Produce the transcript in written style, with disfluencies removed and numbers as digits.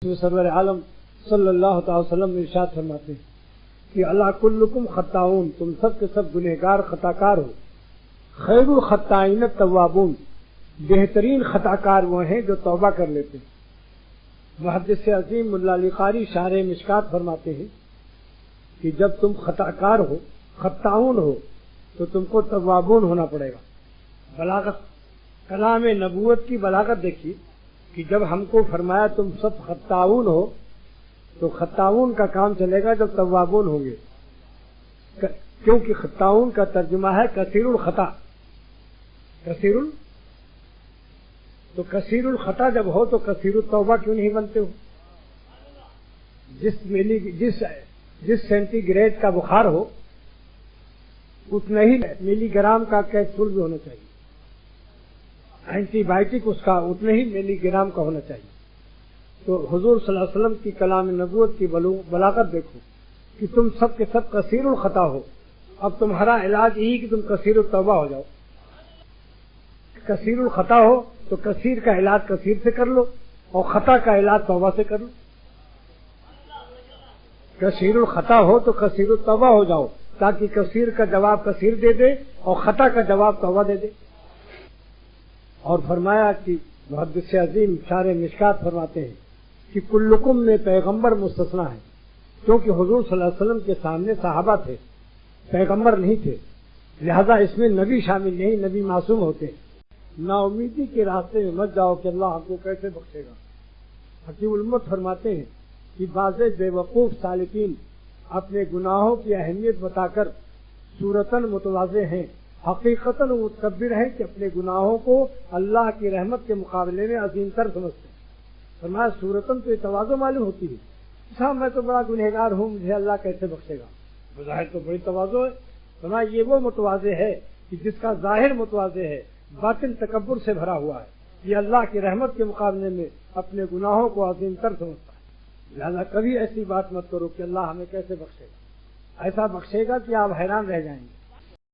سرور عالم صلی اللہ تعالی وسلم ارشاد فرماتے ہیں کہ اللہ کلکم خطاؤن، تم سب کے سب گنہگار خطا کار ہو. خیر الخطائین التوابون، بہترین خطا کار وہ ہیں جو توبہ کر لیتے ہیں. محدث عظیم ملا علی قاری شارح مشکات فرماتے ہیں کہ جب تم خطا کار ہو، خطاؤن ہو، تو تم کو توابون ہونا پڑے گا. بلاغت، کلام نبوت کی بلاغت دیکھیے کہ جب ہم کو فرمایا تم سب خطاؤن ہو، تو خطاؤن کا کام چلے گا جب توابون ہوں گے، کیونکہ خطاؤن کا ترجمہ ہے کثیر الخطا. تو کثیر الخطا جب ہو تو کثیر التوبہ کیوں نہیں بنتے ہو؟ جس سینٹی گریڈ کا بخار ہو اتنا ہی ملی گرام کا کیپسول بھی ہونا چاہیے، اینٹی بائیوٹک اس کا اتنے ہی ملی گرام کا ہونا چاہیے. تو حضور صلی اللہ علیہ وسلم کی کلام نبوت کی بلاغت دیکھو کہ تم سب کے سب کثیر الخطا ہو. اب تمہارا علاج یہی کہ تم کثیر التوبہ ہو جاؤ. کثیر الخطا ہو تو کثیر کا علاج کثیر سے کر لو اور خطا کا علاج توبہ سے کر لو. کثیر الخطا ہو تو کثیر التوبہ ہو جاؤ تاکہ کثیر کا جواب کثیر دے دے اور خطا کا جواب توبہ دے دے. اور فرمایا کہ محدث عظیم شارح مشکات فرماتے ہیں کہ کلکم میں پیغمبر مستثنا ہے، کیونکہ حضور صلی اللہ علیہ وسلم کے سامنے صحابہ تھے، پیغمبر نہیں تھے، لہذا اس میں نبی شامل نہیں، نبی معصوم ہوتے. نا امیدی کے راستے میں مت جاؤ کہ اللہ ہم کو کیسے بخشے گا. حکیم الامت فرماتے ہیں کہ بعض بے وقوف سالکین اپنے گناہوں کی اہمیت بتا کر صورتاً متواضع ہیں، حقیقتاً متکبر ہے کہ اپنے گناہوں کو اللہ کی رحمت کے مقابلے میں عظیم تر سمجھتے ہیں. فرمایا صورتاً تو یہ تواضع معلوم ہوتی ہے، صاحب میں تو بڑا گنہگار ہوں، مجھے اللہ کیسے بخشے گا. بظاہر تو بڑی تواضع ہے. فرمایا یہ وہ متواضع ہے کہ جس کا ظاہر متواضع ہے، باطن تکبر سے بھرا ہوا ہے. یہ اللہ کی رحمت کے مقابلے میں اپنے گناہوں کو عظیم تر سمجھتا ہے. لہذا کبھی ایسی بات مت کرو کہ اللہ ہمیں کیسے بخشے گا. ایسا بخشے گا کہ آپ حیران رہ جائیں گے.